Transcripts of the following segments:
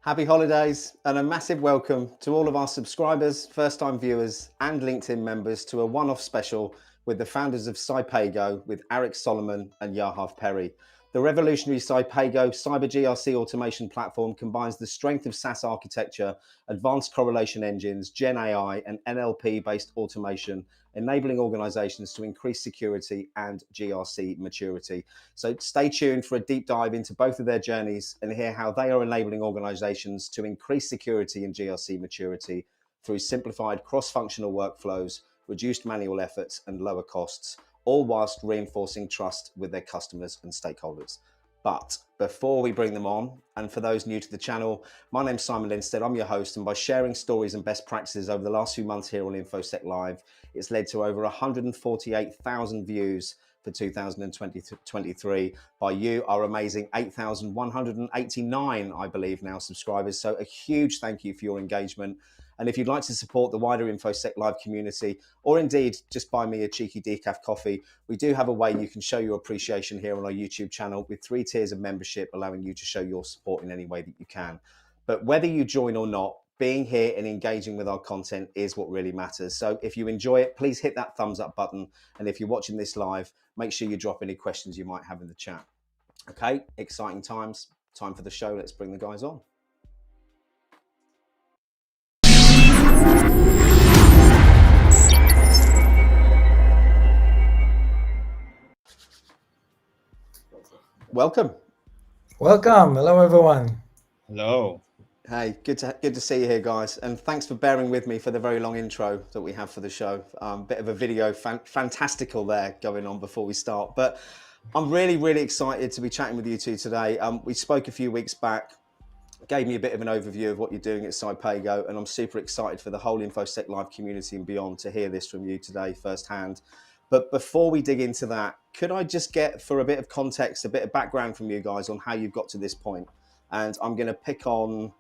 Happy holidays and a massive welcome to all of our subscribers, first-time viewers and LinkedIn members to a one-off special with the founders of Cypago with Arik Solomon and Yahav Peri. The revolutionary Cypago Cyber GRC automation platform combines the strength of SaaS architecture, advanced correlation engines, Gen AI and NLP-based automation, enabling organizations to increase security and GRC maturity. So stay tuned for a deep dive into both of their journeys and hear how they are enabling organizations to increase security and GRC maturity through simplified cross-functional workflows, reduced manual efforts and lower costs, all whilst reinforcing trust with their customers and stakeholders. But before we bring them on, and for those new to the channel, my name's Simon Linstead, I'm your host, and by sharing stories and best practices over the last few months here on InfoSec Live, it's led to over 148,000 views for 2023 by you, our amazing 8,189, I believe now, subscribers. So a huge thank you for your engagement. And if you'd like to support the wider InfoSec Live community, or indeed just buy me a cheeky decaf coffee, we do have a way you can show your appreciation here on our YouTube channel with 3 tiers of membership, allowing you to show your support in any way that you can. But whether you join or not, being here and engaging with our content is what really matters. So if you enjoy it, please hit that thumbs up button. And if you're watching this live, make sure you drop any questions you might have in the chat. Okay, exciting times. Time for the show. Let's bring the guys on. Welcome. Hello, everyone. Hello. Hey, good to see you here, guys. And thanks for bearing with me for the very long intro that we have for the show. Bit of a video fantastical there going on before we start. But I'm really excited to be chatting with you two today. We spoke a few weeks back, gave me a bit of an overview of what you're doing at Cypago, and I'm super excited for the whole InfoSec Live community and beyond to hear this from you today firsthand. But before we dig into that, could I just get, for a bit of context, a bit of background from you guys on how you've got to this point? And I'm going to pick on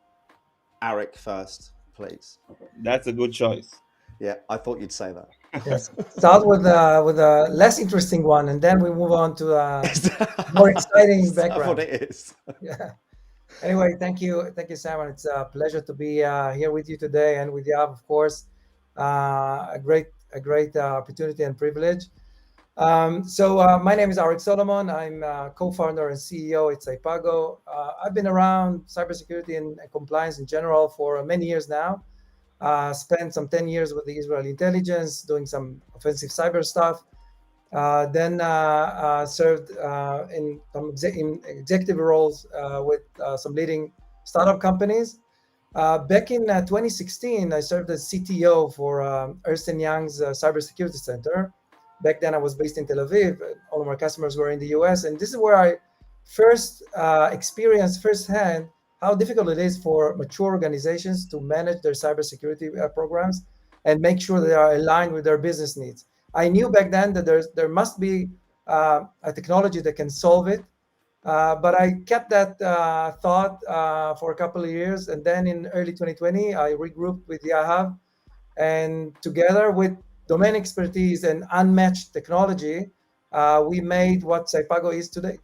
Arik first, please. That's a good choice. Yeah, I thought you'd say that. Yes. Start with a less interesting one, and then we move on to a more exciting background. That's what it is. Yeah. Anyway, thank you, Simon. It's a pleasure to be here with you today, and with Yahav, of course. A great opportunity and privilege. So my name is Arik Solomon. I'm co-founder and CEO at Cypago. I've been around cybersecurity and compliance in general for many years now. Spent some 10 years with the Israeli intelligence, doing some offensive cyber stuff. Then served in executive roles with some leading startup companies. Back in 2016, I served as CTO for Ernst & Young's Cybersecurity Center. Back then, I was based in Tel Aviv. All of our customers were in the US. And this is where I first experienced firsthand how difficult it is for mature organizations to manage their cybersecurity programs and make sure they are aligned with their business needs. I knew back then that there must be a technology that can solve it. But I kept that thought for a couple of years. And then in early 2020, I regrouped with Yahav. And together with domain expertise and unmatched technology, we made what Cypago is today.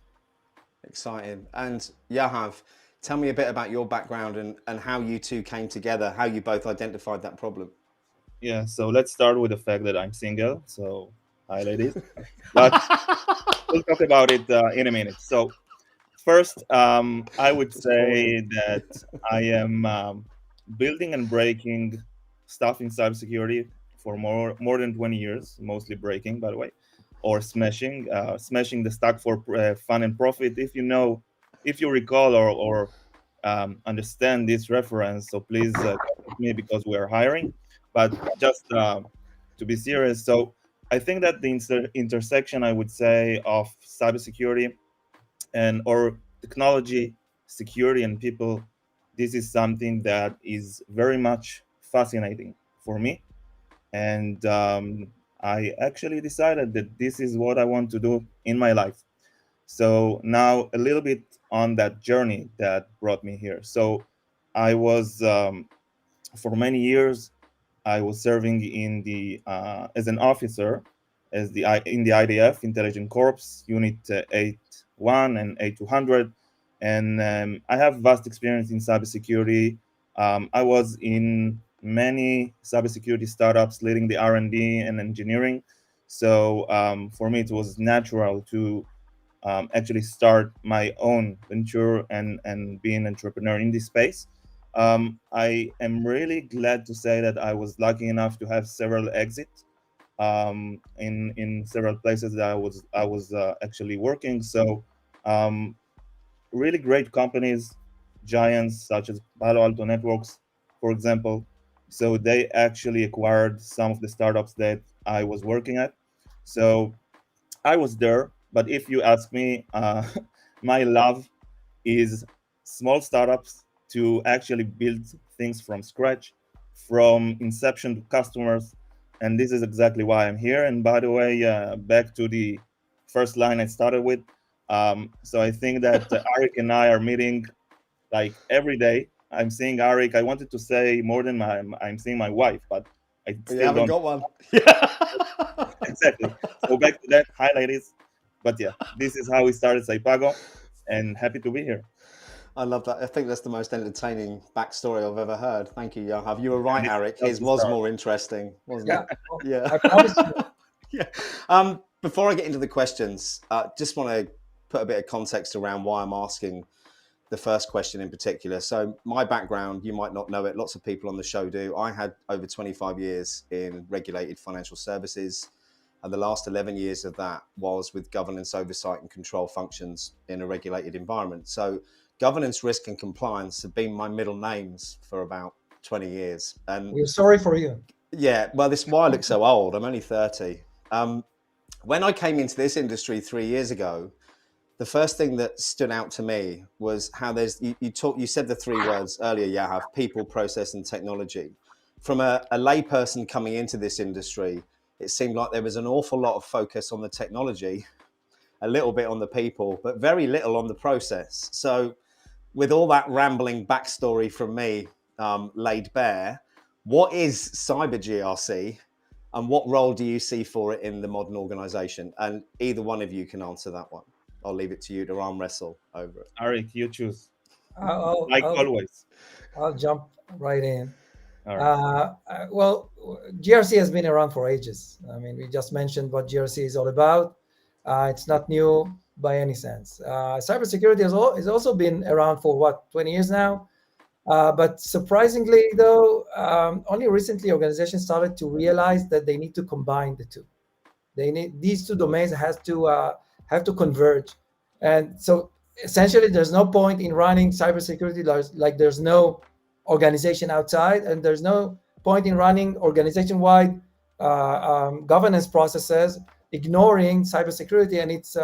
Exciting. And Yahav, tell me a bit about your background and how you two came together, how you both identified that problem. Yeah, so let's start with the fact that I'm single. So hi, ladies. But we'll talk about it in a minute. So first, I would say that I am building and breaking stuff in cybersecurity for more than 20 years, mostly breaking, by the way, or smashing the stack for fun and profit. If you recall or understand this reference, so please contact me because we are hiring. But just to be serious, so I think that the intersection, I would say, of cybersecurity and or technology, security, and people, this is something that is very much fascinating for me. And I actually decided that this is what I want to do in my life. So now a little bit on that journey that brought me here. So I was for many years I was serving in the as an officer in the IDF Intelligent Corps Unit 81 and 8200, and I have vast experience in cybersecurity. I was in many cybersecurity startups, leading the R&D and engineering. So for me, it was natural to actually start my own venture and be an entrepreneur in this space. I am really glad to say that I was lucky enough to have several exits in several places that I was actually working. So really great companies, giants such as Palo Alto Networks, for example. So they actually acquired some of the startups that I was working at. So I was there, but if you ask me, my love is small startups to actually build things from scratch, from inception to customers. And this is exactly why I'm here. And by the way, back to the first line I started with. So I think that Arik and I are meeting like every day. I'm seeing Arik. I wanted to say more than I'm seeing my wife, but I But you still haven't don't. got one. Yeah. Exactly. So back to that. Hi, ladies. But yeah, this is how we started Cypago, and happy to be here. I love that. I think that's the most entertaining backstory I've ever heard. Thank you, Yahav. You were right, And this is Arik. just His the was start. more interesting, wasn't Yeah, it? Yeah. I promise you. Yeah. Before I get into the questions, just want to put a bit of context around why I'm asking the first question in particular. So my background, you might not know it. Lots of people on the show do. I had over 25 years in regulated financial services. And the last 11 years of that was with governance, oversight, and control functions in a regulated environment. So governance, risk, and compliance have been my middle names for about 20 years. And We're sorry for you. yeah, well, this is why I look so old. I'm only 30. When I came into this industry 3 years ago, the first thing that stood out to me was how you said the three words earlier, Yahav: people, process, and technology. From a layperson coming into this industry, it seemed like there was an awful lot of focus on the technology, a little bit on the people, but very little on the process. So with all that rambling backstory from me laid bare, what is Cyber GRC and what role do you see for it in the modern organization? And either one of you can answer that one. I'll leave it to you to arm wrestle over it. Arik, you choose. I'll, Like I'll, always. I'll jump right in. All right. Well, GRC has been around for ages. I mean, we just mentioned what GRC is all about. It's not new by any sense. Cybersecurity has also been around for what, 20 years now? But surprisingly, though, only recently organizations started to realize that they need to combine the two. They need these two domains have to converge, and so essentially, there's no point in running cybersecurity like there's no organization outside, and there's no point in running organization-wide governance processes, ignoring cybersecurity and its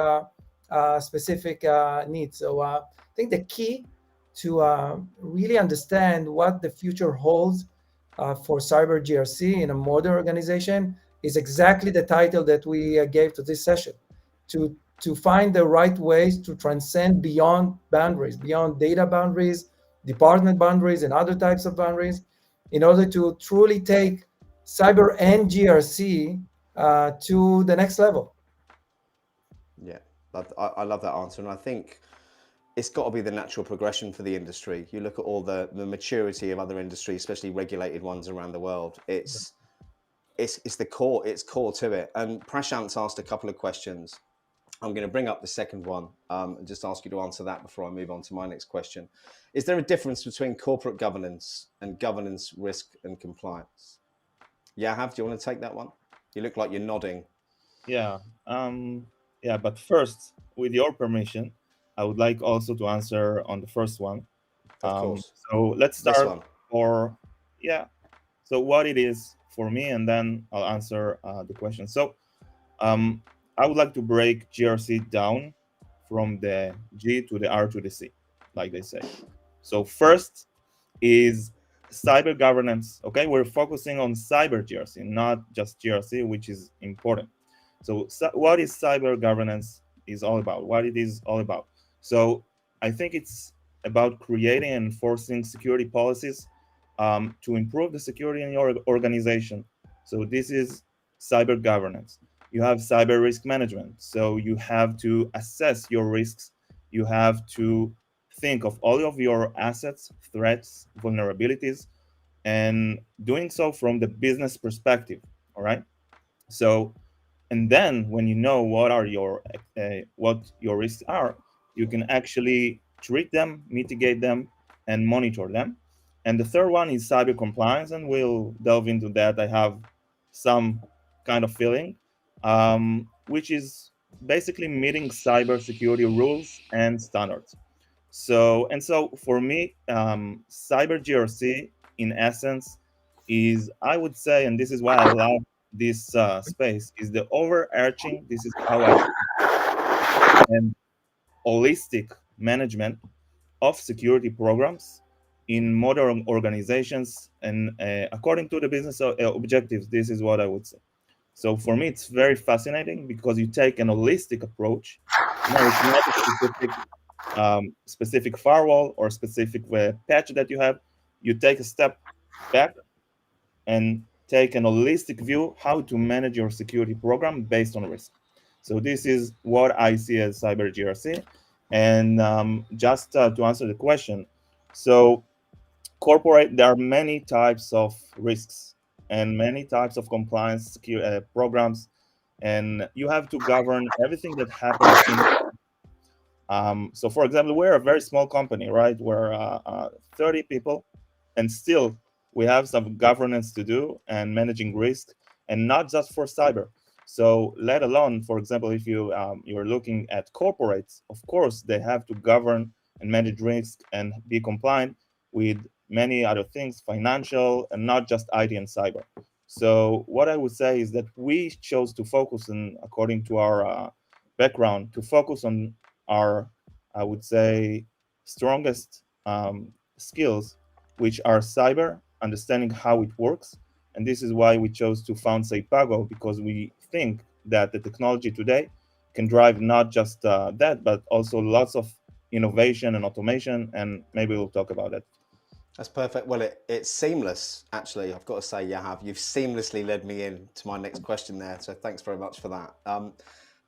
specific needs. So I think the key to really understand what the future holds for cyber GRC in a modern organization is exactly the title that we gave to this session, to find the right ways to transcend beyond boundaries, beyond data boundaries, department boundaries, and other types of boundaries, in order to truly take cyber and GRC to the next level. Yeah, I love that answer. And I think it's got to be the natural progression for the industry. You look at all the maturity of other industries, especially regulated ones around the world. It's the core. It's core to it. And Prashant's asked a couple of questions I'm going to bring up the second one and just ask you to answer that before I move on to my next question. Is there a difference between corporate governance and governance, risk, and compliance? Yahav, do you want to take that one? You look like you're nodding. Yeah. Yeah. But first, with your permission, I would like also to answer on the first one. Of course. So let's This start one. for, yeah. So what it is for me, and then I'll answer the question. So I would like to break GRC down from the G to the R to the C, like they say. So first is cyber governance. Okay, we're focusing on cyber GRC, not just GRC, which is important. So what is cyber governance is all about? What it is all about? So I think it's about creating and enforcing security policies to improve the security in your organization. So this is cyber governance. You have cyber risk management. So you have to assess your risks. You have to think of all of your assets, threats, vulnerabilities, and doing so from the business perspective. All right. So, and then when you know what your risks are, you can actually treat them, mitigate them, and monitor them. And the third one is cyber compliance, and we'll delve into that. I have some kind of feeling, which is basically meeting cybersecurity rules and standards. So for me, cyber GRC in essence is, I would say, and this is why I love this space, is the overarching. This is how I and holistic management of security programs in modern organizations, and according to the business objectives. This is what I would say. So for me, it's very fascinating because you take an holistic approach. No, it's not a specific firewall or specific patch that you have. You take a step back and take an holistic view how to manage your security program based on risk. So this is what I see as cyber GRC. And just to answer the question, so there are many types of risks and many types of compliance programs, and you have to govern everything that happens in. So, for example, we're a very small company, right? We're 30 people, and still we have some governance to do and managing risk, and not just for cyber. So, let alone, for example, if you're looking at corporates, of course, they have to govern and manage risk and be compliant with many other things, financial, and not just IT and cyber. So, what I would say is that we chose to focus on, according to our background, to focus on our, I would say, strongest skills, which are cyber, understanding how it works. And this is why we chose to found Cypago, because we think that the technology today can drive not just that, but also lots of innovation and automation. And maybe we'll talk about that. That's perfect. Well, it's seamless, actually. I've got to say, Yahav, you've seamlessly led me into my next question there. So thanks very much for that.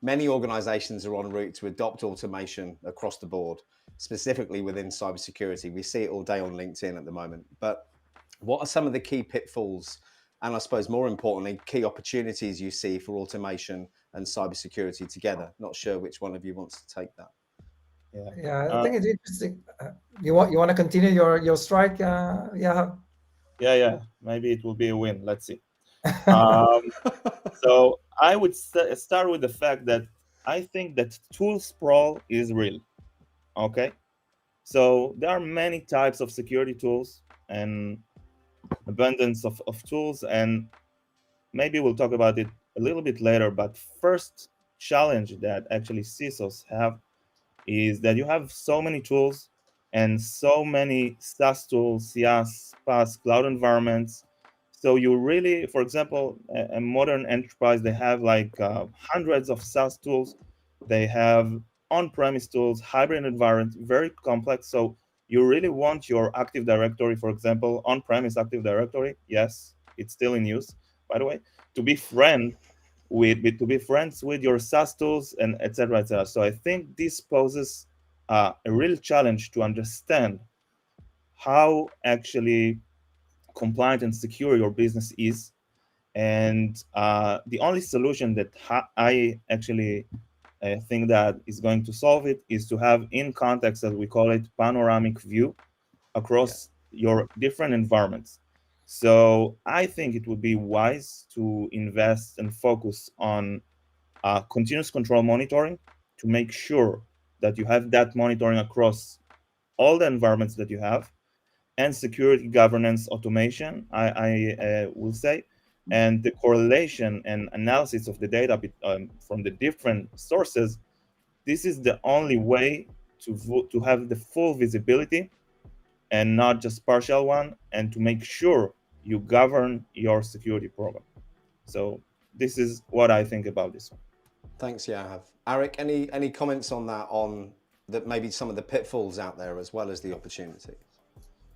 Many organizations are en route to adopt automation across the board, specifically within cybersecurity. We see it all day on LinkedIn at the moment. But what are some of the key pitfalls and, I suppose more importantly, key opportunities you see for automation and cybersecurity together? Not sure which one of you wants to take that. Yeah, I think it's interesting. You want to continue your strike? Yeah. Yeah. Maybe it will be a win. Let's see. So I would start with the fact that I think that tool sprawl is real. Okay. So there are many types of security tools and abundance of tools, and maybe we'll talk about it a little bit later. But first challenge that actually CISOs have is that you have so many tools and so many SaaS tools, SaaS, PaaS, cloud environments. So you really, for example, a modern enterprise, they have like hundreds of SaaS tools. They have on-premise tools, hybrid environments, very complex. So you really want your Active Directory, for example, on-premise Active Directory. Yes, it's still in use, by the way, to be friends with your SaaS tools, and etc. etc. So I think this poses a real challenge to understand how actually compliant and secure your business is. And the only solution that I actually thing that is going to solve it is to have in context, as we call it, panoramic view across your different environments. So I think it would be wise to invest and focus on continuous control monitoring to make sure that you have that monitoring across all the environments that you have, and security governance automation, I will say, and the correlation and analysis of the data from the different sources. This is the only way to have the full visibility and not just partial one, and to make sure you govern your security program. So this is what I think about this one. Thanks, Yahav. Arik, any comments on that, on that, maybe some of the pitfalls out there as well as the opportunity?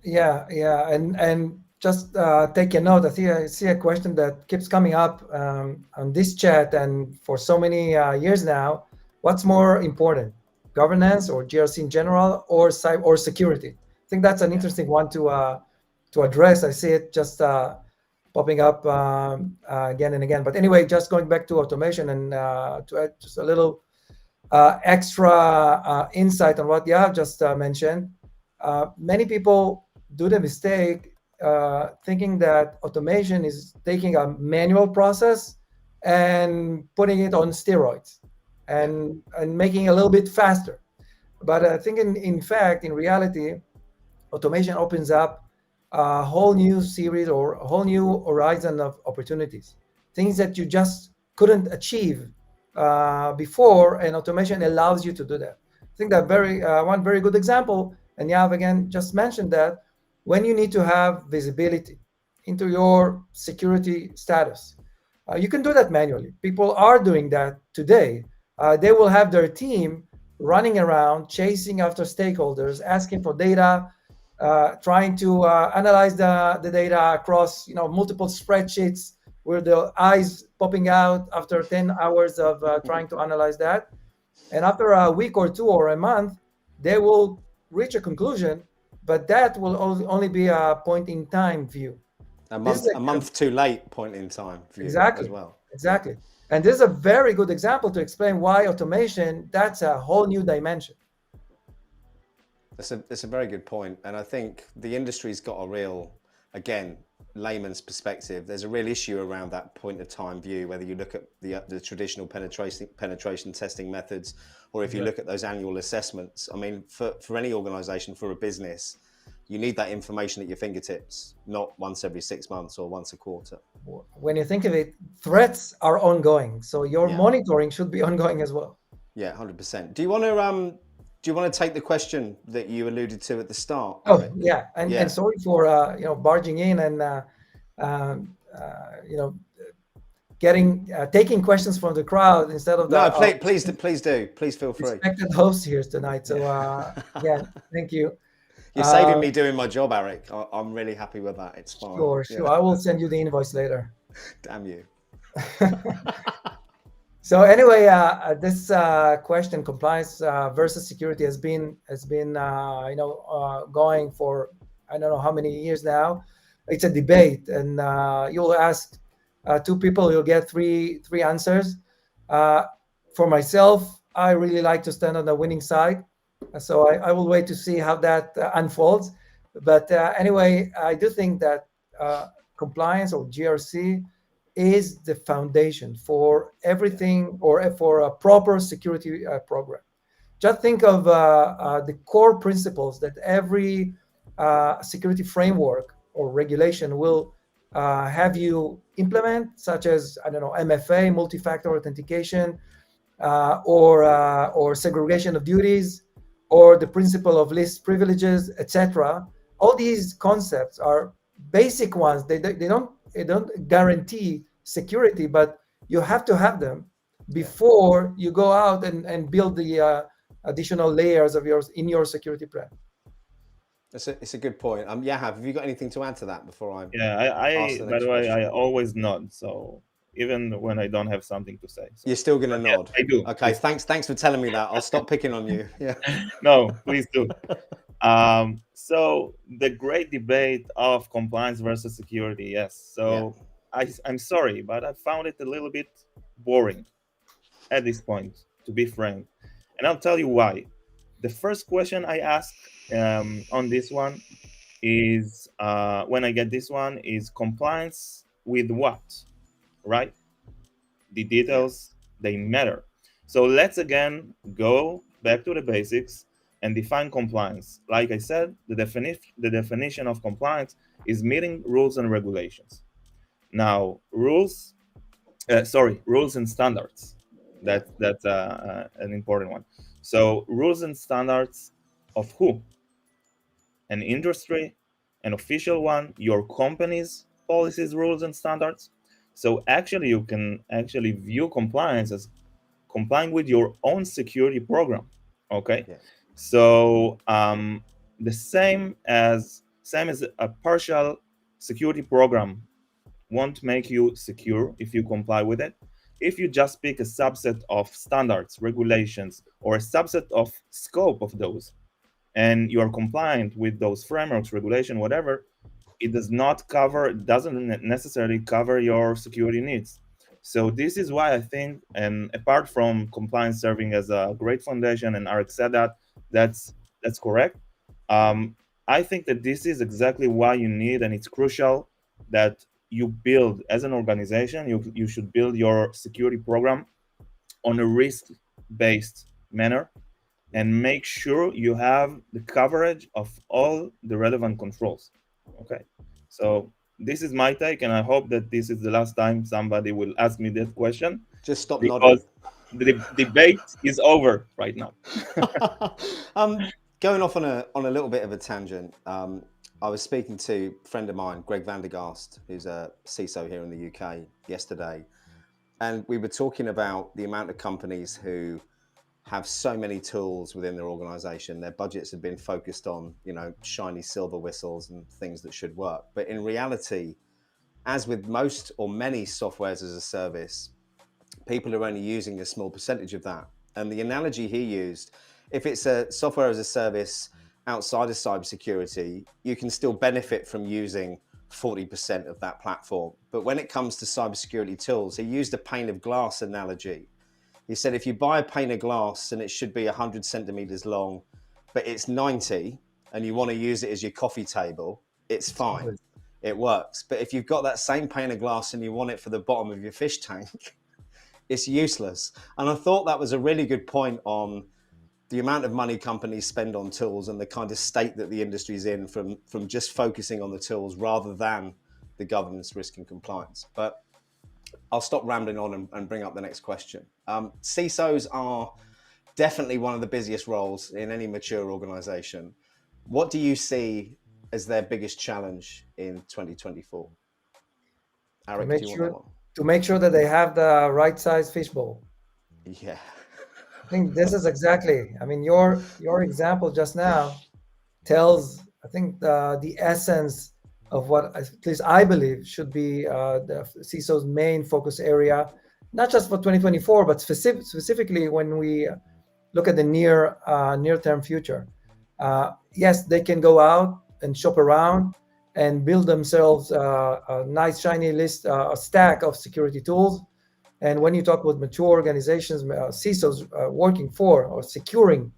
Yeah, and just take a note. I see a question that keeps coming up on this chat and for so many years now. What's more important, governance or GRC in general, or cyber or security? I think that's an interesting one to address. I see it just popping up again and again. But anyway, just going back to automation and to add just a little extra insight on what Yahav just mentioned. Many people do the mistake thinking that automation is taking a manual process and putting it on steroids and making it a little bit faster. But I think in fact, in reality, automation opens up a whole new series or a whole new horizon of opportunities, things that you just couldn't achieve before, and automation allows you to do that. I think that one very good example, and Yahav again just mentioned that, when you need to have visibility into your security status, you can do that manually. People are doing that today. They will have their team running around, chasing after stakeholders, asking for data, trying to analyze the data across multiple spreadsheets, with the eyes popping out after 10 hours of trying to analyze that. And after a week or two or a month, they will reach a conclusion, but that will only be a point in time view. A month too late point in time view exactly, as well. Exactly. And this is a very good example to explain why automation, that's a whole new dimension. That's a very good point. And I think the industry's got a real, again, layman's perspective, there's a real issue around that point of time view, whether you look at the traditional penetration testing methods, or if you look at those annual assessments. I mean, for any organization, for a business, you need that information at your fingertips, not once every 6 months or once a quarter. When you think of it, threats are ongoing, so your monitoring should be ongoing as well. Yeah, 100%. Do you want to take the question that you alluded to at the start? Oh, yeah. And sorry for barging in and taking questions from the crowd instead of the. No, please do. Please feel free. Respected host here tonight. So yeah, thank you. You're saving me doing my job, Arik. I'm really happy with that. It's fine. Sure. I will send you the invoice later. Damn you. So anyway, this question, compliance versus security, has been going for I don't know how many years now. It's a debate, and you'll ask two people, you'll get three answers. For myself, I really like to stand on the winning side, so I will wait to see how that unfolds. But anyway, I do think that compliance or GRC is the foundation for everything, or for a proper security program. Just think of the core principles that every security framework or regulation will have you implement, such as, I don't know, MFA, multi-factor authentication, or segregation of duties, or the principle of least privileges, etc. All these concepts are basic ones. They don't guarantee security, but you have to have them before you go out and build the additional layers of in your security plan. It's a good point. Yahav, have you got anything to add to that before I? I by the way, I always nod. So even when I don't have something to say, you're still gonna nod. I do. Okay, thanks for telling me that. I'll stop picking on you. Yeah. No, please do. So the great debate of compliance versus security. Yes. So I'm sorry, but I found it a little bit boring at this point. to be framed. And I'll tell you why. The first question I ask on this one is when I get this one is compliance with what, right? The Yeah. details, they matter. So let's again go back to the basics and define compliance. Like I said, the definition of compliance is meeting rules and regulations. Now, rules and standards. Yeah. That's an important one. So rules and standards of who? An industry, an official one, your company's policies, rules, and standards. So actually, you can actually view compliance as complying with your own security program. Okay, Yeah. so the same as a partial security program won't make you secure if you comply with it. If you just pick a subset of standards, regulations, or a subset of scope of those, and you are compliant with those frameworks, regulation, whatever, it doesn't necessarily cover your security needs. So this is why I think, and apart from compliance serving as a great foundation, and Arik said that's correct. Um, I think that this is exactly why you need, and it's crucial that you build as an organization. You should build your security program on a risk-based manner and make sure you have the coverage of all the relevant controls. Okay, so this is my take, and I hope that this is the last time somebody will ask me that question, Just stop nodding. because the debate is over right now. Going off on a little bit of a tangent. I was speaking to a friend of mine, Greg Vandergast, who's a CISO here in the UK, yesterday, and we were talking about the amount of companies who have so many tools within their organization. Their budgets have been focused on, shiny silver whistles and things that should work. But in reality, as with most or many softwares as a service, people are only using a small percentage of that. And the analogy he used, if it's a software as a service outside of cybersecurity, you can still benefit from using 40% of that platform. But when it comes to cybersecurity tools, he used a pane of glass analogy. He said, if you buy a pane of glass and it should be 100 centimeters long, but it's 90 and you want to use it as your coffee table, it's fine. It works. But if you've got that same pane of glass and you want it for the bottom of your fish tank, it's useless. And I thought that was a really good point on the amount of money companies spend on tools and the kind of state that the industry's in from just focusing on the tools rather than the governance, risk and compliance. But I'll stop rambling on and bring up the next question. CISOs are definitely one of the busiest roles in any mature organization. What do you see as their biggest challenge in 2024? Arik, do you want that one? To make sure that they have the right size fishbowl. Yeah. I think this is exactly, I mean, your example just now tells, I think, the essence of what at least I believe should be the CISO's main focus area, not just for 2024, but specifically when we look at the near-term future. Yes, they can go out and shop around and build themselves a nice shiny list, a stack of security tools. And when you talk about mature organizations, CISOs working for or securing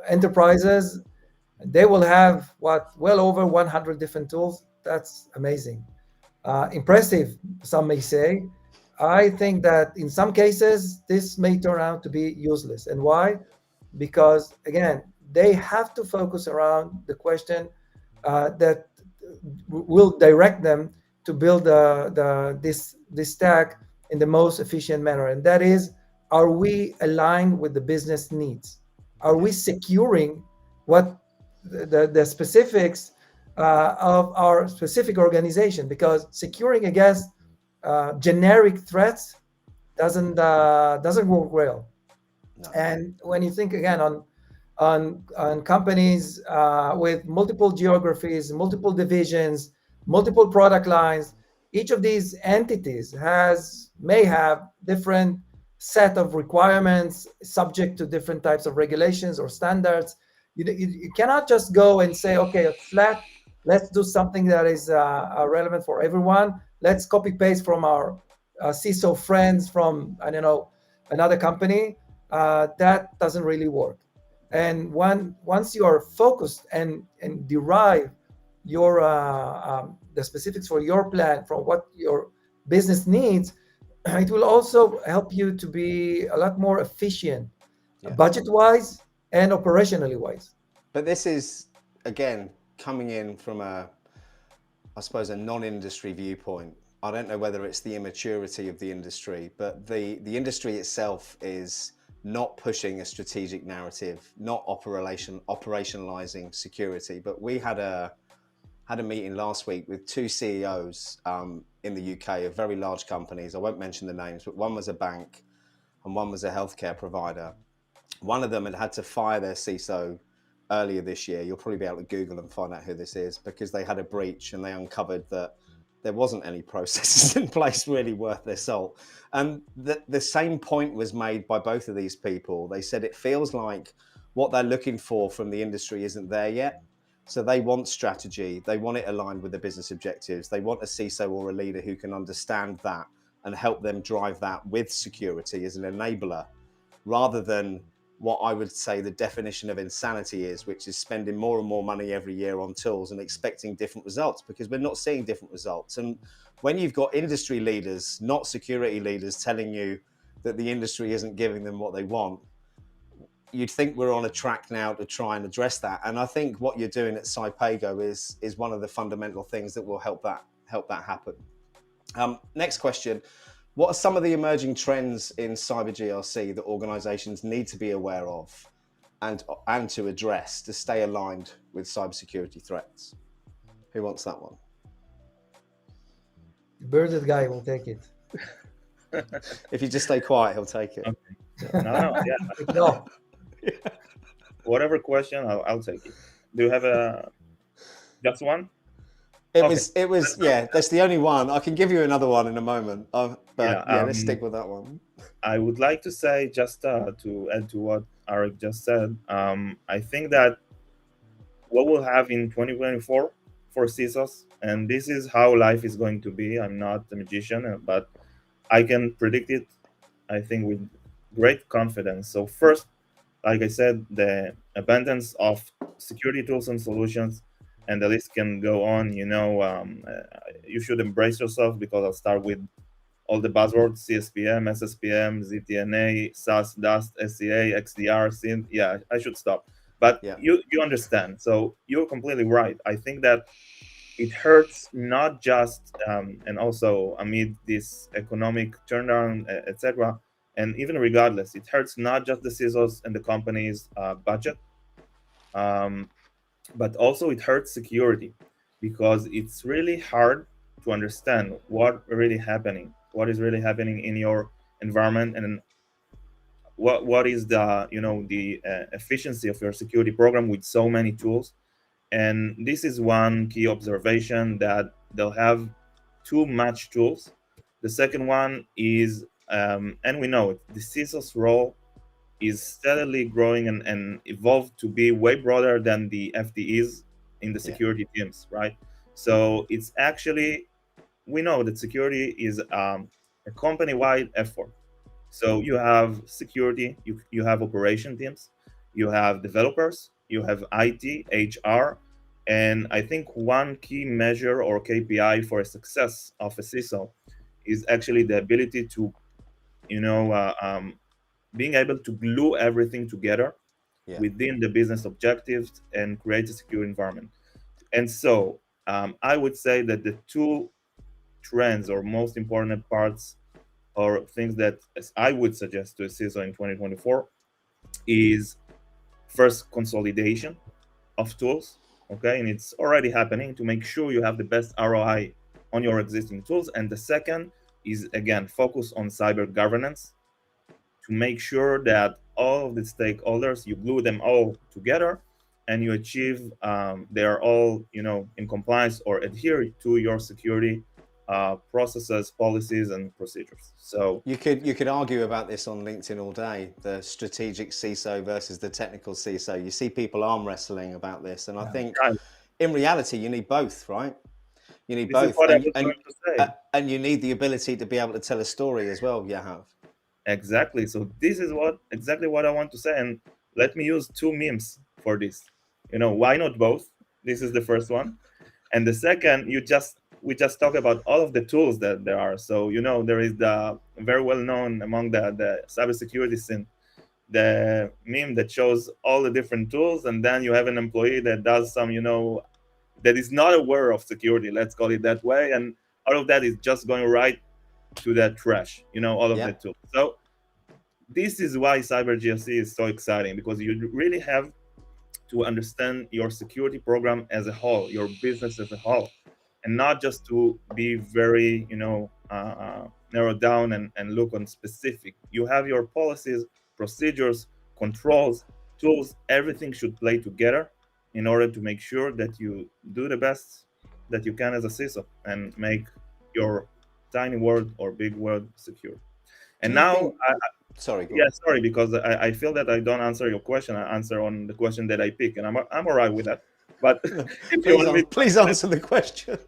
enterprises, they will have well over 100 different tools. That's amazing. Impressive, some may say. I think that in some cases, this may turn out to be useless. And why? Because, again, they have to focus around the question that will direct them to build this stack in the most efficient manner. And that is, are we aligned with the business needs? Are we securing what the specifics of our specific organization? Because securing against generic threats doesn't work well. No. And when you think again on companies with multiple geographies, multiple divisions, multiple product lines, each of these entities may have different set of requirements subject to different types of regulations or standards. You cannot just go and say, okay, flat, let's do something that is relevant for everyone. Let's copy paste from our CISO friends from, I don't know, another company, that doesn't really work. And once you are focused and derive your the specifics for your plan from what your business needs, it will also help you to be a lot more efficient, Yeah. budget wise and operationally wise. But this is, again, coming in from a, I suppose, a non-industry viewpoint. I don't know whether it's the immaturity of the industry, but the industry itself is not pushing a strategic narrative, not operationalizing security. But we had a meeting last week with two CEOs in the UK of very large companies. I won't mention the names, but one was a bank and one was a healthcare provider. One of them had to fire their CISO earlier this year. You'll probably be able to Google and find out who this is, because they had a breach and they uncovered that there wasn't any processes in place really worth their salt. And the same point was made by both of these people. They said it feels like what they're looking for from the industry isn't there yet. So they want strategy. They want it aligned with the business objectives. They want a CISO or a leader who can understand that and help them drive that with security as an enabler, rather than what I would say the definition of insanity is, which is spending more and more money every year on tools and expecting different results, because we're not seeing different results. And when you've got industry leaders, not security leaders, telling you that the industry isn't giving them what they want, you'd think we're on a track now to try and address that. And I think what you're doing at Cypago is one of the fundamental things that will help that happen. Next question. What are some of the emerging trends in Cyber GRC that organizations need to be aware of and to address to stay aligned with cybersecurity threats? Who wants that one? The bearded guy will take it. If you just stay quiet, he'll take it. Okay. No, yeah. No. Whatever question, I'll take it. Do you have just one? It was, yeah, that's the only one. I can give you another one in a moment. But let's stick with that one. I would like to say, just to add to what Arik just said, I think that what we'll have in 2024 for CISOs, and this is how life is going to be. I'm not a magician, but I can predict it, I think, with great confidence. So first, like I said, the abundance of security tools and solutions, and the list can go on. You should embrace yourself, because I'll start with all the buzzwords: CSPM, SSPM, ZTNA, SAS, DAST, SCA, XDR, SINT. Yeah, I should stop. But you understand. So you're completely right. I think that it hurts not just, and also amid this economic turnaround, etc., and even regardless, it hurts not just the CISOs and the company's budget, but also it hurts security, because it's really hard to understand what is really happening in your environment, and what is the efficiency of your security program with so many tools. And this is one key observation, that they'll have too much tools. The second one is, and we know it, the CISO's role is steadily growing and evolved to be way broader than the FTEs in the security teams, right? So it's actually, we know that security is a company-wide effort. So you have security, you have operation teams, you have developers, you have IT, HR, and I think one key measure or KPI for a success of a CISO is actually the ability to, being able to glue everything together within the business objectives and create a secure environment. And so I would say that the two trends or most important parts, or things that I would suggest to a CISO in 2024, is first, consolidation of tools, okay? And it's already happening, to make sure you have the best ROI on your existing tools. And the second is, again, focus on cyber governance, to make sure that all of the stakeholders, you glue them all together, and you achieve they are all in compliance or adhere to your security processes, policies, and procedures. So you could argue about this on LinkedIn all day, the strategic CISO versus the technical CISO. You see people arm wrestling about this, and I think in reality you need both, right? You need both, and you need the ability to be able to tell a story as well, Yahav. Exactly. So this is exactly what I want to say. And let me use two memes for this. Why not both? This is the first one. And the second, we just talk about all of the tools that there are. So there is the very well known among the cybersecurity scene, the meme that shows all the different tools, and then you have an employee that does some, that is not aware of security, let's call it that way, and all of that is just going right to the trash, all of Yeah. the tools. So this is why Cyber GRC is so exciting, because you really have to understand your security program as a whole, your business as a whole, and not just to be very, narrowed down and look on specific. You have your policies, procedures, controls, tools, everything should play together in order to make sure that you do the best that you can as a CISO and make your tiny world or big world secure. And now, Sorry, go yeah, on. sorry, because I feel that I don't answer your question. I answer on the question that I pick, and I'm all right with that. But if you want me Please answer the question.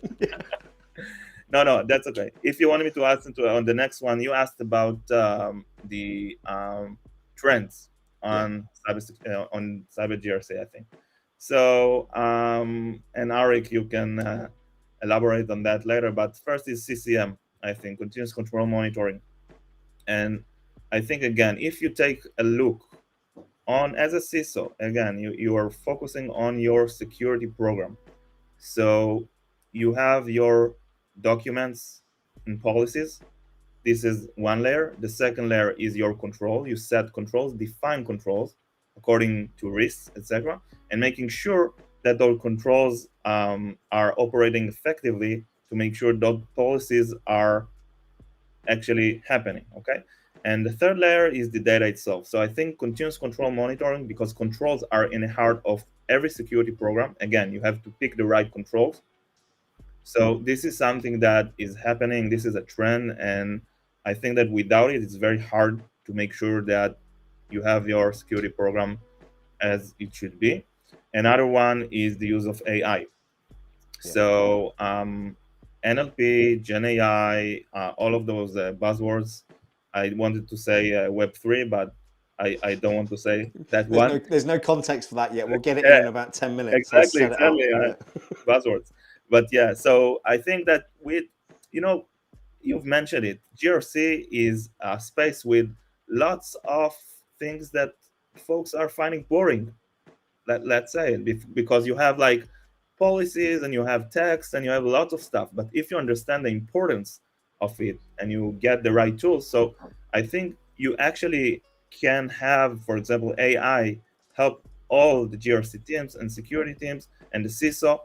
no, that's okay. If you wanted me to answer on the next one, you asked about the trends on cyber GRC, I think. So, and Arik, you can elaborate on that later. But first is CCM, I think, continuous control monitoring. And I think, again, if you take a look on as a CISO, again, you are focusing on your security program. So you have your documents and policies. This is one layer. The second layer is your control. You set controls, define controls according to risks, etc., and making sure that those controls are operating effectively to make sure those policies are actually happening. Okay. And the third layer is the data itself. So I think continuous control monitoring, because controls are in the heart of every security program. Again, you have to pick the right controls. So this is something that is happening. This is a trend. And I think that without it, it's very hard to make sure that you have your security program as it should be. Another one is the use of AI. So NLP, Gen AI, all of those buzzwords. I wanted to say Web3, but I don't want to say that one. There's no context for that yet. We'll get it in about 10 minutes. Let's Exactly, set it up. buzzwords. But yeah, so I think that you've mentioned it. GRC is a space with lots of things that folks are finding boring. Let's say it, because you have like policies and you have text and you have lots of stuff. But if you understand the importance of it and you get the right tools, so I think you actually can have, for example, AI help all the GRC teams and security teams and the CISO,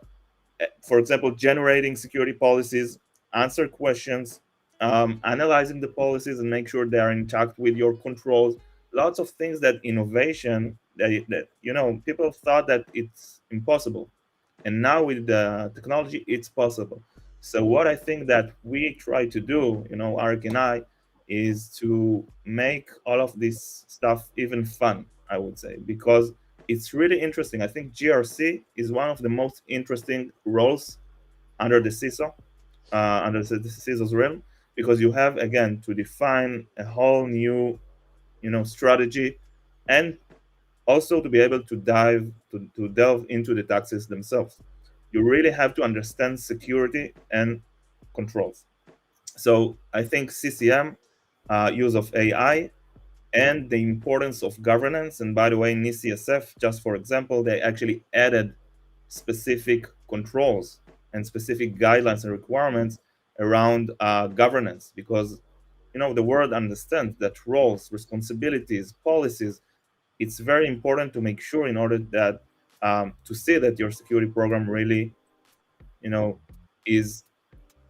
for example, generating security policies, answer questions, analyzing the policies and make sure they are intact with your controls. Lots of things that innovation that people thought that it's impossible, and now with the technology it's possible. So what I think that we try to do, Arik and I, is to make all of this stuff even fun, I would say, because it's really interesting. I think GRC is one of the most interesting roles under the CISO, under the CISO's realm, because you have, again, to define a whole new, strategy, and also to be able to delve into the taxes themselves. You really have to understand security and controls. So I think CCM, use of AI, and the importance of governance. And by the way, NIST-CSF, just for example, they actually added specific controls and specific guidelines and requirements around governance, because the world understands that roles, responsibilities, policies, it's very important to make sure in order that to see that your security program really is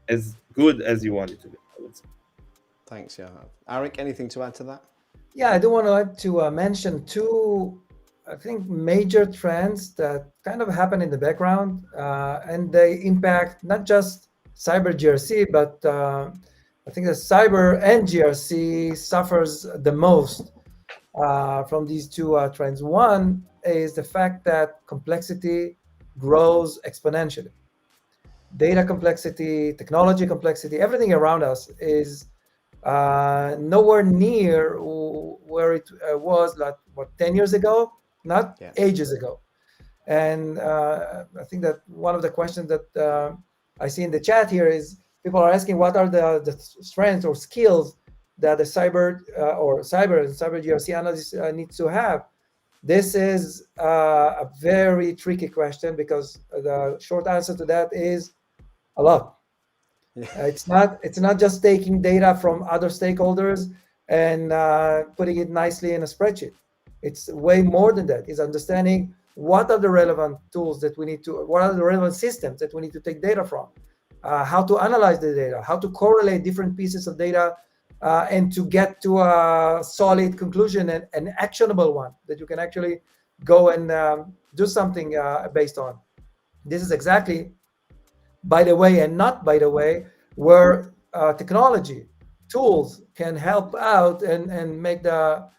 as good as you want it to be, I would say. Thanks, Yahav. Arik, anything to add to that? Yeah, I do want to mention two, I think, major trends that kind of happen in the background, and they impact not just cyber GRC, but I think the cyber and GRC suffers the most from these two trends. One is the fact that complexity grows exponentially. Data complexity, technology complexity, everything around us is nowhere near where it was like 10 years ago, not Yeah. ages ago. And I think that one of the questions that I see in the chat here is people are asking what are the strengths or skills that the cyber and cyber GRC analyst needs to have. This is a very tricky question because the short answer to that is a lot. Yeah. It's not just taking data from other stakeholders and putting it nicely in a spreadsheet. It's way more than that. It's understanding what are the relevant tools that we need to, what are the relevant systems that we need to take data from, how to analyze the data, how to correlate different pieces of data, and to get to a solid conclusion and an actionable one that you can actually go and do something based on. This is exactly, by the way, and not by the way, where technology tools can help out and make the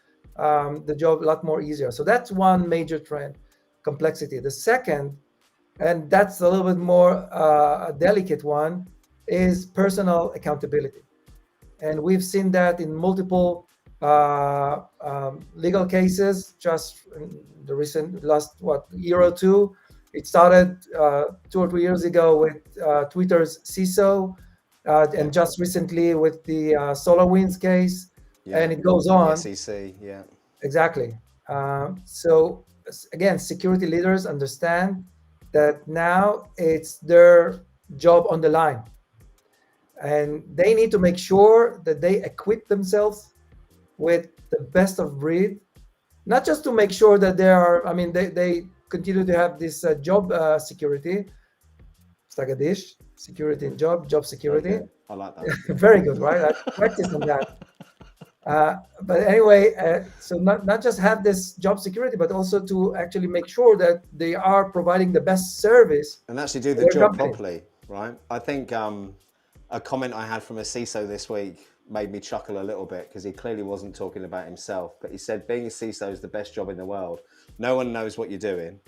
job a lot more easier. So that's one major trend, complexity. The second, and that's a little bit more a delicate one, is personal accountability. And we've seen that in multiple legal cases just in the recent last year or two. It started 2 or 3 years ago with Twitter's CISO, and just recently with the SolarWinds case, Yeah. and it goes The on. SEC. Yeah. Exactly. So again, security leaders understand that now it's their job on the line, and they need to make sure that they equip themselves with the best of breed, not just to make sure that they are, I mean, they continue to have this job security. It's like a dish, security and job Very security. good. I like that. Very good, right? I practiced on that. But anyway, so not just have this job security, but also to actually make sure that they are providing the best service And actually do to the their job company. properly, right? I think a comment I had from a CISO this week made me chuckle a little bit because he clearly wasn't talking about himself, but he said being a CISO is the best job in the world. No one knows what you're doing.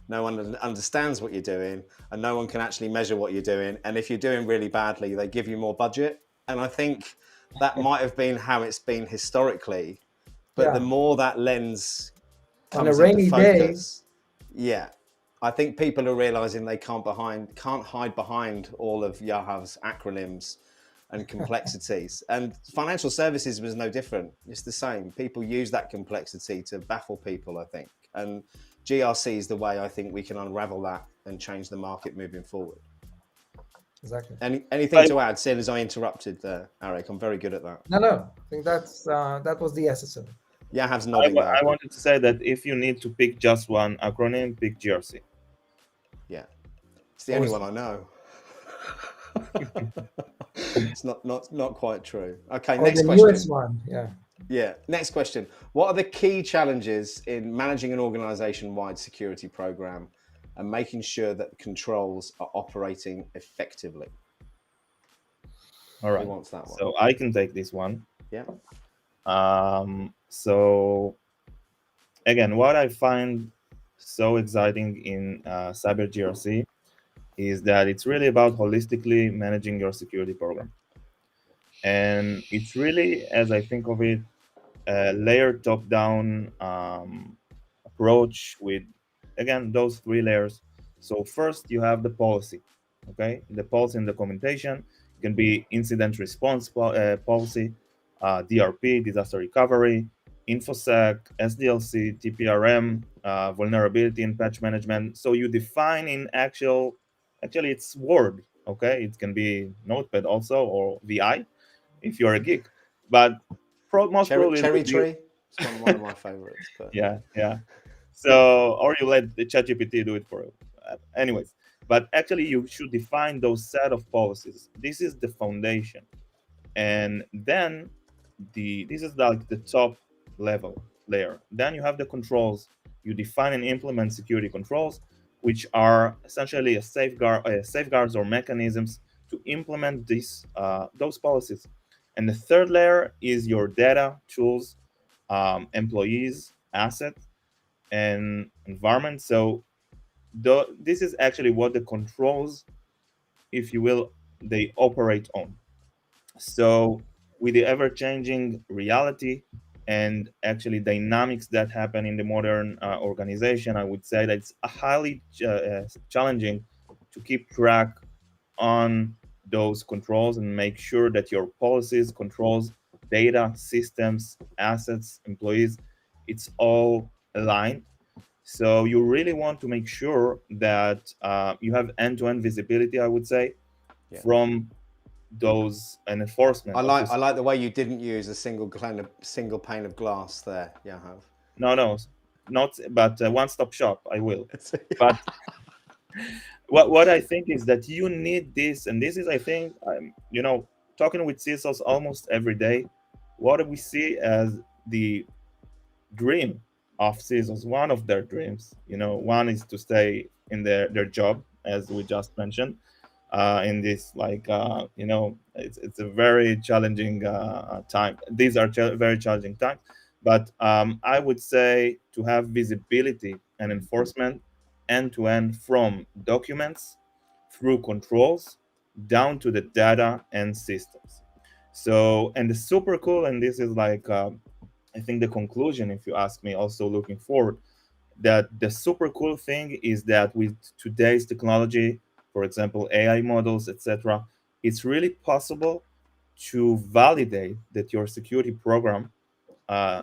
No one understands what you're doing, and no one can actually measure what you're doing. And if you're doing really badly, they give you more budget. And I think that might have been how it's been historically. But the Yeah, more that lens on a comes into rainy day. focus, yeah, I think people are realizing they can't hide behind all of Yahav's acronyms and complexities. And financial services was no different. It's the same. People use that complexity to baffle people, I think. And GRC is the way I think we can unravel that and change the market moving forward. Exactly. Anything to add, seeing as I interrupted there, Arik? I'm very good at that. No, I think that was the essence of it. Yahav's nodding though. I wanted to say that if you need to pick just one acronym, pick GRC. Yeah, it's the only one I know. It's not quite true. Okay, next the question. newest one, yeah. Yeah, next question. What are the key challenges in managing an organization-wide security program and making sure that the controls are operating effectively? All right. Who wants that one? So I can take this one. Yeah. So again, what I find so exciting in Cyber GRC is that it's really about holistically managing your security program. And it's really, as I think of it, a layered top-down approach with, again, those three layers. So first, you have the policy, okay? The policy and documentation can be incident response policy, DRP, disaster recovery, InfoSec, SDLC, TPRM, vulnerability and patch management. So you define in actually it's Word, okay? It can be Notepad also, or VI if you're a geek. But most probably Cherry Tree. It's one of my favorites. But yeah. So, or you let the ChatGPT do it for you. Anyways, but actually, you should define those set of policies. This is the foundation, and then this is like the top level layer. Then you have the controls. You define and implement security controls, which are essentially safeguards or mechanisms to implement those policies. And the third layer is your data, tools, employees, assets, and environment. So this is actually what the controls, if you will, they operate on. So with the ever-changing reality and actually dynamics that happen in the modern organization, I would say that it's highly challenging to keep track on those controls and make sure that your policies, controls, data, systems, assets, employees, it's all aligned. So you really want to make sure that you have end-to-end visibility, I would say, from those and enforcement. I like the way you didn't use a single pane of glass there, Yahav. No, not. But one-stop shop, I will. But what I think is that you need this, and this is, I think, talking with CISOs almost every day, what we see as the dream of CISOs, one of their dreams. One is to stay in their job, as we just mentioned. In this, it's a very challenging time. These are very challenging times, but I would say to have visibility and enforcement end to end, from documents through controls down to the data and systems. So, and the super cool, and this is I think the conclusion, if you ask me, also looking forward, that the super cool thing is that with today's technology, for example, AI models, etc., it's really possible to validate that your security program,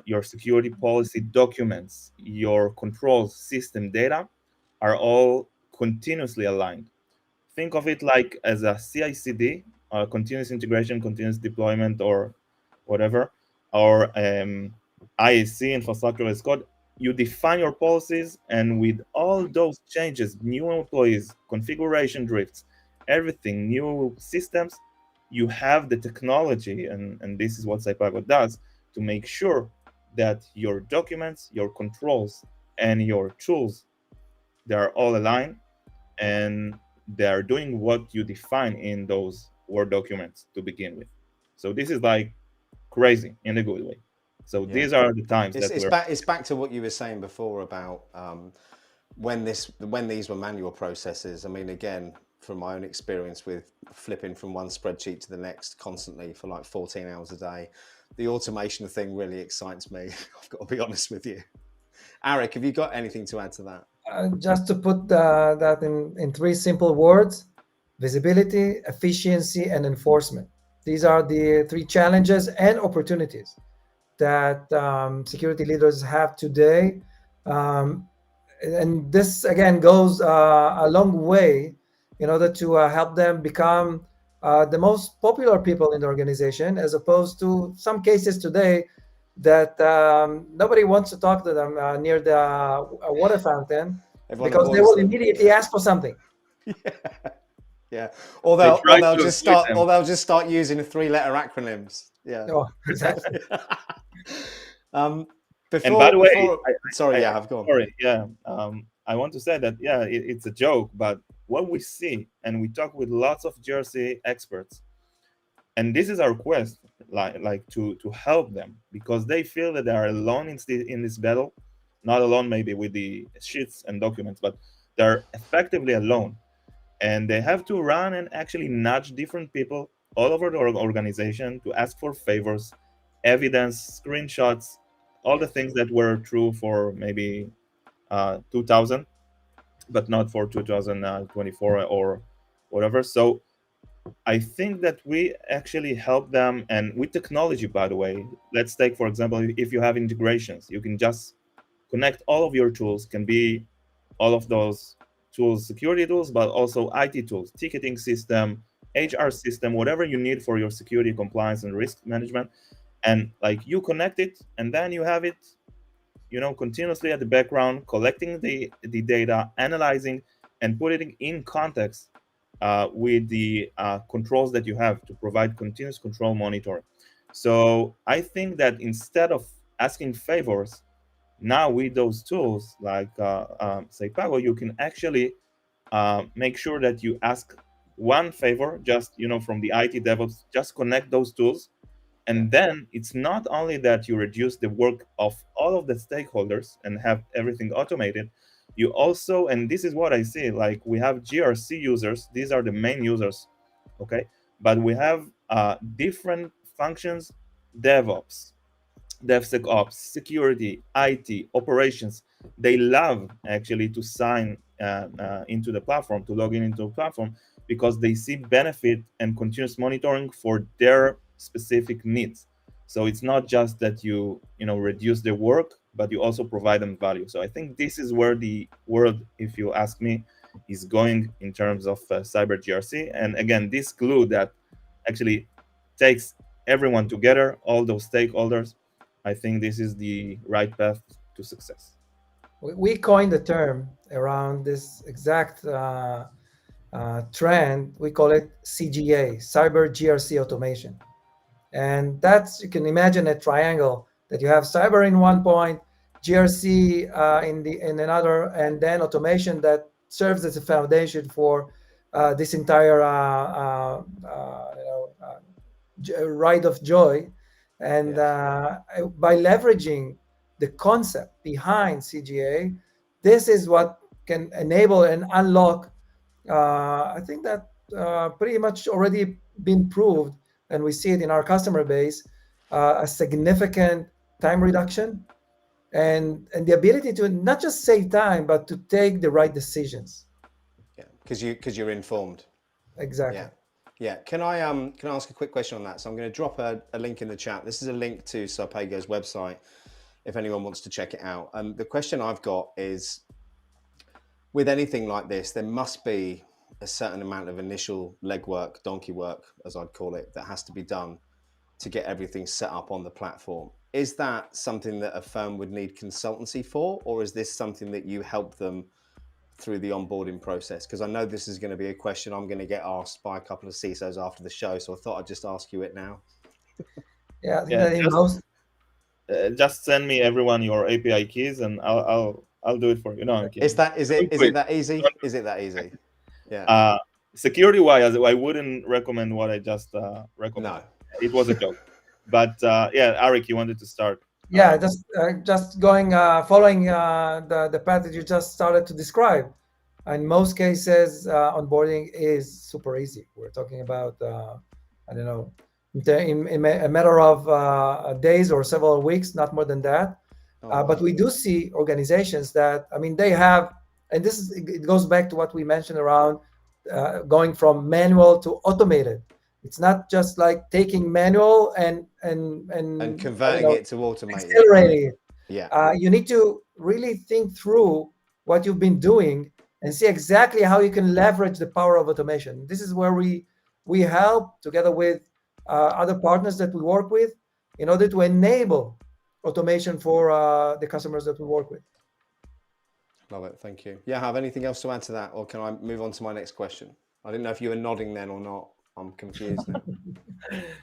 your security policy documents, your control system data are all continuously aligned. Think of it like as a CI/CD, continuous integration, continuous deployment, or whatever, or IAC, infrastructure as code. You define your policies, and with all those changes, new employees, configuration drifts, everything, new systems, you have the technology, and this is what Cypago does, to make sure that your documents, your controls, and your tools, they are all aligned, and they are doing what you define in those Word documents to begin with. So this is crazy in a good way. So these are the times it's back to what you were saying before about when these were manual processes. I mean, again, from my own experience with flipping from one spreadsheet to the next constantly for 14 hours a day, the automation thing really excites me. I've got to be honest with you. Arik, have you got anything to add to that? Just to put that in three simple words: visibility, efficiency, and enforcement. These are the three challenges and opportunities that security leaders have today. And this, again, goes a long way in order to help them become the most popular people in the organization, as opposed to some cases today that nobody wants to talk to them near the water fountain because they will immediately ask for something. Yeah. Or they'll just start using 3-letter acronyms. Yeah. Oh, exactly. And by the way, sorry, I've gone. Sorry, yeah. I want to say that it's a joke, but what we see, and we talk with lots of GRC experts, and this is our quest, to help them, because they feel that they are alone in this battle, not alone maybe with the sheets and documents, but they're effectively alone, and they have to run and actually nudge different people all over the organization to ask for favors, evidence, screenshots, all the things that were true for maybe 2000, but not for 2024 or whatever. So I think that we actually help them, and with technology, by the way. Let's take, for example, if you have integrations, you can just connect all of your tools, can be all of those tools, security tools, but also IT tools, ticketing system, HR system, whatever you need for your security, compliance, and risk management. And you connect it, and then you have it, continuously at the background, collecting the data, analyzing, and putting it in context with the controls that you have to provide continuous control monitoring. So I think that instead of asking favors, now with those tools like Cypago, you can actually make sure that you ask one favor, just from the IT DevOps, just connect those tools. And then it's not only that you reduce the work of all of the stakeholders and have everything automated, you also, and this is what I see, we have GRC users, these are the main users, okay? But we have different functions, DevOps, DevSecOps, security, IT, operations. They love actually to sign into the platform, to log in into the platform, because they see benefit and continuous monitoring for their specific needs. So it's not just that you reduce their work, but you also provide them value. So I think this is where the world, if you ask me, is going in terms of Cyber GRC. And again, this glue that actually takes everyone together, all those stakeholders, I think this is the right path to success. We coined the term around this exact trend. We call it CGA, Cyber GRC automation. And that's, you can imagine a triangle that you have cyber in one point, GRC in another, and then automation that serves as a foundation for this entire ride of joy. And by leveraging the concept behind CGA, this is what can enable and unlock. I think that pretty much already been proved, and we see it in our customer base, a significant time reduction and the ability to not just save time, but to take the right decisions. Yeah, because you're informed. Exactly. Yeah. Can I ask a quick question on that? So I'm going to drop a link in the chat. This is a link to Cypago's website if anyone wants to check it out. The question I've got is, with anything like this, there must be a certain amount of initial legwork, donkey work, as I'd call it, that has to be done to get everything set up on the platform. Is that something that a firm would need consultancy for, or is this something that you help them through the onboarding process? Because I know this is going to be a question I'm going to get asked by a couple of CISOs after the show, so I thought I'd just ask you it now. Just send me everyone your API keys, and I'll do it for you. No, I'm kidding. Is it that easy? Is it that easy? Yeah. Security wise, I wouldn't recommend what I just recommended. No. It was a joke. But Arik, you wanted to start. Yeah, just going following the path that you just started to describe. In most cases, onboarding is super easy. We're talking about I don't know, in a matter of days or several weeks, not more than that. But we do see organizations that, I mean, they have, and it goes back to what we mentioned around going from manual to automated. It's not just like taking manual and converting it to automated. Accelerating it. Yeah. You need to really think through what you've been doing and see exactly how you can leverage the power of automation. This is where we help together with other partners that we work with in order to enable automation for the customers that we work with. Love it. Thank you. Yeah, have anything else to add to that, or can I move on to my next question? I didn't know if you were nodding then or not. I'm confused now.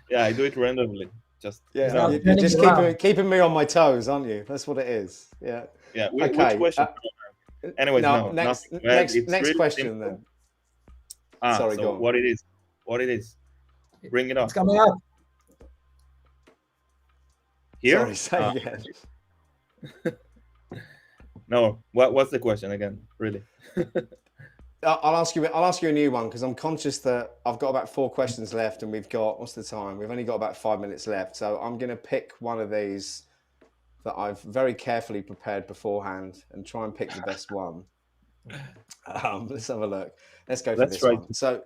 Yeah, I do it randomly. Just you're just keeping me on my toes, aren't you? That's what it is. Yeah. Yeah. Okay. Which question? Anyways, no. Next really question simple. then. Sorry, so go on. What it is? Bring it up. It's coming up. Here? Sorry, say again. No. What's the question again? Really? I'll ask you a new one, because I'm conscious that I've got about 4 questions left, and we've got, what's the time? We've only got about 5 minutes left. So I'm going to pick one of these that I've very carefully prepared beforehand and try and pick the best one. Let's have a look. Let's go for this one. So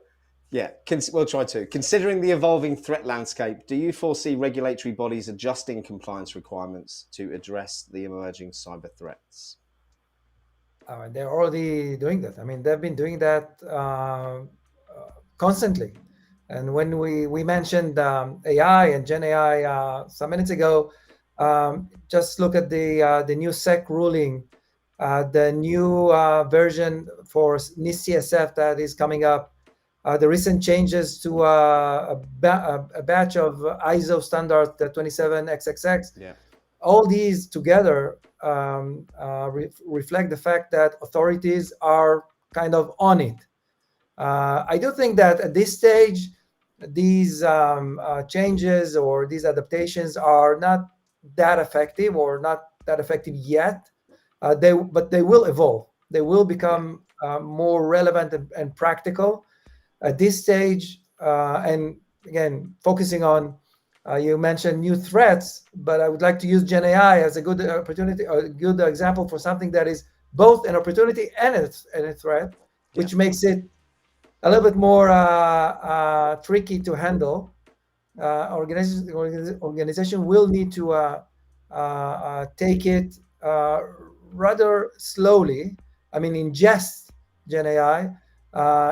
yeah, we'll try to. Considering the evolving threat landscape, do you foresee regulatory bodies adjusting compliance requirements to address the emerging cyber threats? They're already doing that. I mean, they've been doing that constantly. And when we mentioned AI and Gen AI some minutes ago, just look at the new SEC ruling, the new version for NIST-CSF that is coming up, the recent changes to a batch of ISO standard, the 27XXX. Yeah. All these together reflect the fact that authorities are kind of on it. I do think that at this stage, these changes or these adaptations are not that effective, or not that effective yet. But they will evolve. They will become more relevant and practical. At this stage, and again, focusing on You mentioned new threats, but I would like to use Gen AI as a good opportunity, a good example for something that is both an opportunity and a threat, which makes it a little bit more tricky to handle. Organization will need to take it rather slowly. I mean, ingest Gen AI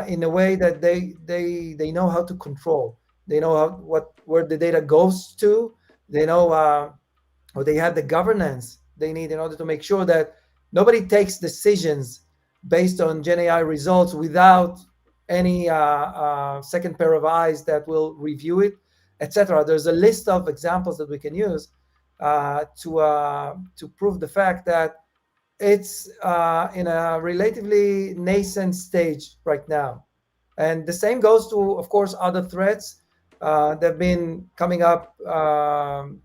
in a way that they know how to control. They know where the data goes to. They know or they have the governance they need in order to make sure that nobody takes decisions based on Gen AI results without any second pair of eyes that will review it, etc. There's a list of examples that we can use to prove the fact that it's in a relatively nascent stage right now. And the same goes to, of course, other threats that have been coming up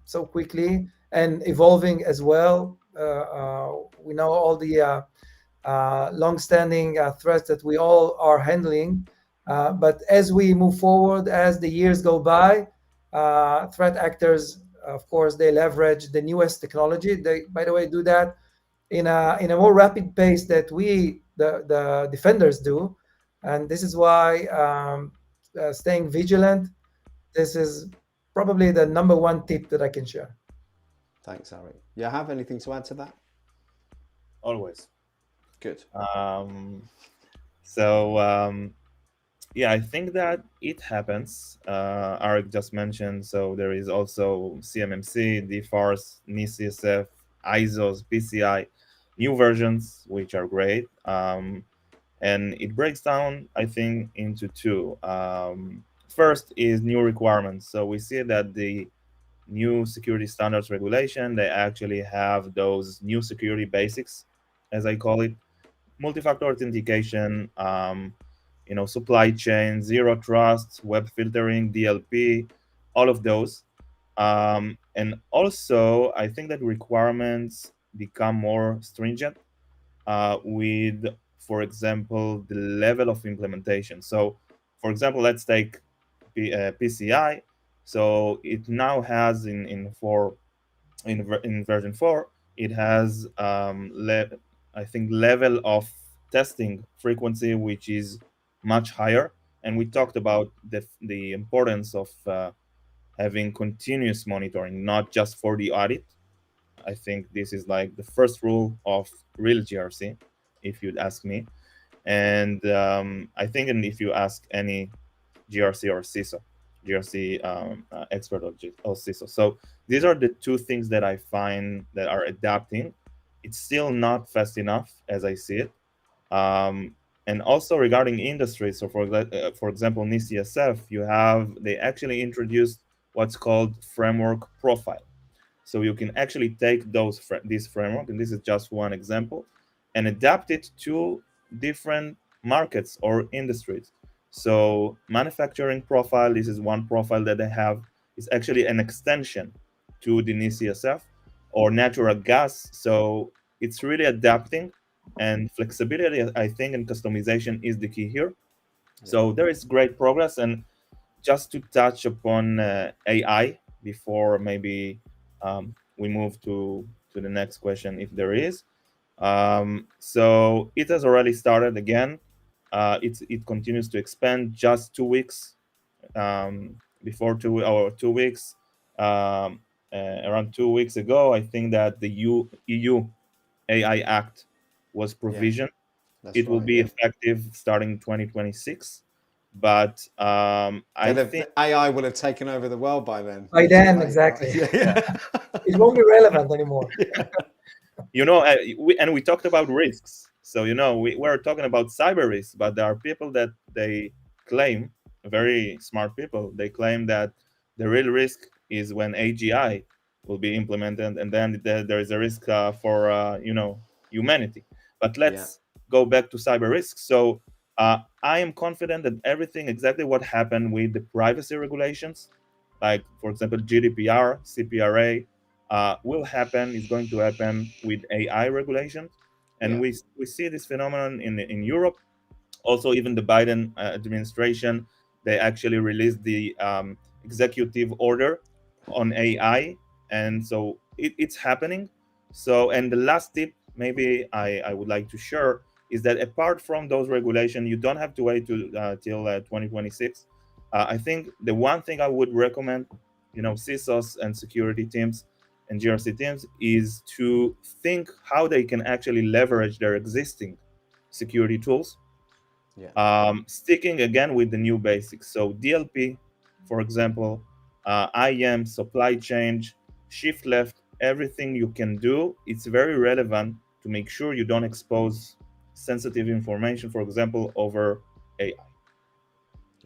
so quickly and evolving as well. We know all the long-standing threats that we all are handling. But as we move forward, as the years go by, threat actors, of course, they leverage the newest technology. They, by the way, do that in a more rapid pace that we, the defenders, do. And this is why staying vigilant, this is probably the number one tip that I can share. Thanks, Arik. You have anything to add to that? Always. Good. Yeah, I think that it happens. Arik just mentioned, so there is also CMMC, DFARS, NIST, ISOs, PCI, new versions, which are great. And it breaks down, I think, into two. First is new requirements. So we see that the new security standards regulation, they actually have those new security basics, as I call it, multi-factor authentication, supply chain, zero trust, web filtering, DLP, all of those. And also, I think that requirements become more stringent with, for example, the level of implementation. So, for example, let's take PCI. So it now has in version 4, it has I think level of testing frequency which is much higher, and we talked about the importance of having continuous monitoring, not just for the audit. I think this is like the first rule of real GRC, if you'd ask me. And I think, and if you ask any GRC or CISO, GRC expert or CISO. So these are the two things that I find that are adapting. It's still not fast enough as I see it. And also regarding industry, so for example, NIST, they actually introduced what's called framework profile. So you can actually take this framework, and this is just one example, and adapt it to different markets or industries. So manufacturing profile, this is one profile that they have. Is actually an extension to the NIST, or natural gas. So it's really adapting, and flexibility, I think, and customization is the key here. So there is great progress. And just to touch upon AI before maybe we move to the next question, if there is. So it has already started again. It continues to expand. Just 2 weeks before 2 weeks, around 2 weeks ago, I think that the EU AI Act was provisioned. It will be effective starting 2026. But I think AI will have taken over the world by then. By then, exactly. It won't be relevant anymore. We talked about risks. So we're talking about cyber risks, but there are people that they claim, very smart people, they claim that the real risk is when AGI will be implemented, and then there is a risk for humanity. But let's go back to cyber risks. So I am confident that everything exactly what happened with the privacy regulations, like for example GDPR, CPRA, is going to happen with AI regulations. And we see this phenomenon in Europe. Also, even the Biden administration, they actually released the executive order on AI, and so it's happening. So, and the last tip maybe I would like to share is that apart from those regulations, you don't have to wait till 2026. I think the one thing I would recommend, CISOs and security teams and GRC teams, is to think how they can actually leverage their existing security tools, sticking again with the new basics. So DLP, for example, IAM, supply chain, shift left, everything you can do, it's very relevant to make sure you don't expose sensitive information, for example, over AI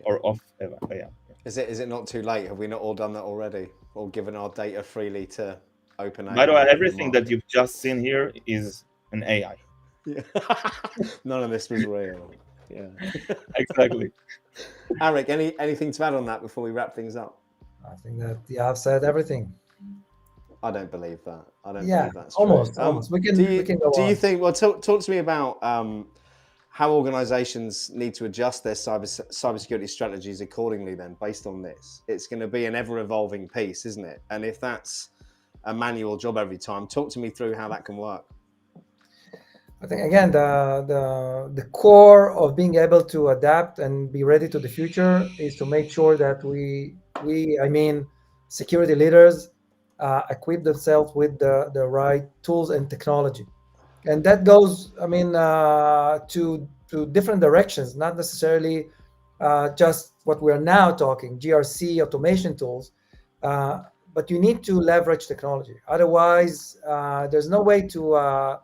or off AI. Is it not too late? Have we not all done that already? Or given our data freely to open AI? By the way, everything that you've just seen here is an AI. Yeah. None of this was real. Yeah. Exactly. Arik, anything to add on that before we wrap things up? I think that Yahav said everything. I don't believe that. I don't Yeah, believe that's almost, true. almost. We can go do on. you think? Well, talk to me about how organizations need to adjust their cybersecurity strategies accordingly. Then, based on this, it's going to be an ever-evolving piece, isn't it? And if that's a manual job every time, talk to me through how that can work. I think again the core of being able to adapt and be ready to the future is to make sure that security leaders equip themselves with the right tools and technology, and that goes to different directions, not necessarily just what we are now talking GRC automation tools, but you need to leverage technology. Otherwise, there's no way to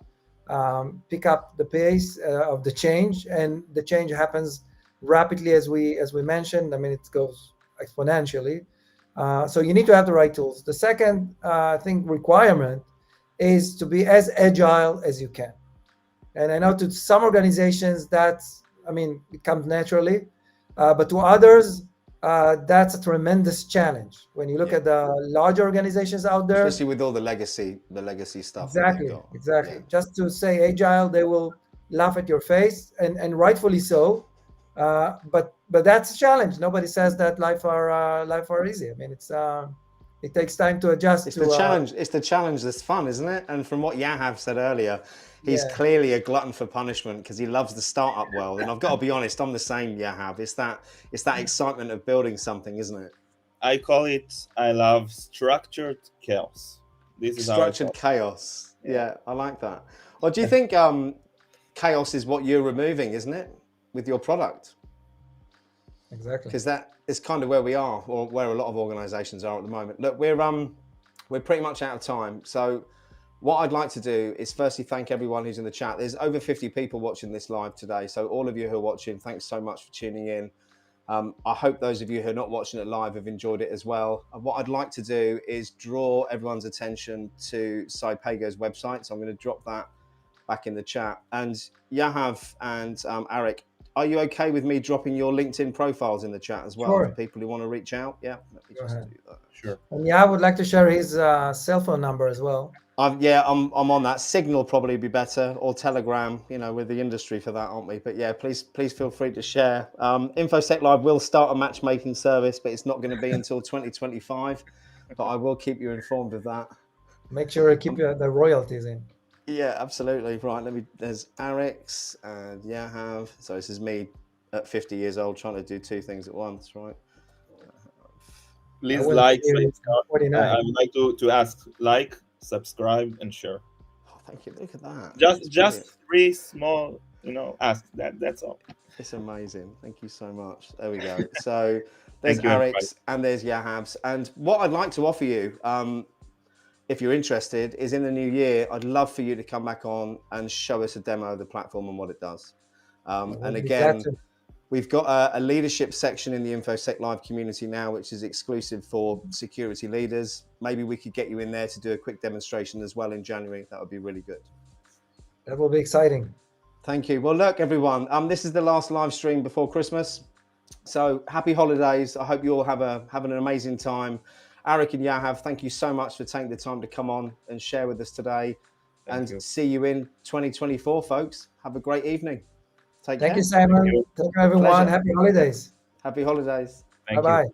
pick up the pace of the change, and the change happens rapidly as we mentioned. I mean, it goes exponentially. So you need to have the right tools. The second requirement is to be as agile as you can. And I know to some organizations it comes naturally, but to others that's a tremendous challenge. When you look at the large organizations out there, especially with all the legacy stuff. Exactly. Yeah. Just to say agile, they will laugh at your face, and rightfully so. But that's a challenge. Nobody says that life are easy. I mean, it takes time to adjust. It's the challenge that's fun, isn't it? And from what Yahav said earlier, he's clearly a glutton for punishment because he loves the startup world. And I've got to be honest, I'm the same, Yahav. It's that excitement of building something, isn't it? I love structured chaos. This is structured chaos. Yeah, I like that. Well, do you think chaos is what you're removing, isn't it, with your product? Exactly. Because that is kind of where we are, or where a lot of organizations are at the moment. Look, we're pretty much out of time. So what I'd like to do is firstly thank everyone who's in the chat. There's over 50 people watching this live today. So all of you who are watching, thanks so much for tuning in. I hope those of you who are not watching it live have enjoyed it as well. What I'd like to do is draw everyone's attention to Cypago's website. So I'm going to drop that back in the chat. And Yahav and Arik, are you okay with me dropping your LinkedIn profiles in the chat as well? Sure. For people who want to reach out? Yeah, let me just do that. Sure. And I would like to share his cell phone number as well. I'm on that. Signal probably be better, or Telegram. We're the industry for that, aren't we? But yeah, please feel free to share. InfoSec Live will start a matchmaking service, but it's not going to be until 2025. But I will keep you informed of that. Make sure to keep the royalties in. Yeah, absolutely. Right, there's Arik's and Yahav. So this is me at 50 years old trying to do two things at once, right? Please like, I would like to ask, like, subscribe, and share. Oh, thank you. Look at that. Just three small, asks. That's all. It's amazing. Thank you so much. There we go. So there's Arik's and there's Yahav's. And what I'd like to offer you, if you're interested, is in the new year, I'd love for you to come back on and show us a demo of the platform and what it does. And again, we've got a leadership section in the InfoSec Live community now, which is exclusive for security leaders. Maybe we could get you in there to do a quick demonstration as well in January. That would be really good. That will be exciting. Thank you. Well, look, everyone, this is the last live stream before Christmas. So happy holidays. I hope you all have an amazing time. Arik and Yahav, thank you so much for taking the time to come on and share with us today. Thank you. See you in 2024, folks. Have a great evening. Take care. Thank you, Simon. Thank you, everyone. Pleasure. Happy holidays. Happy holidays. Thank you. Bye-bye.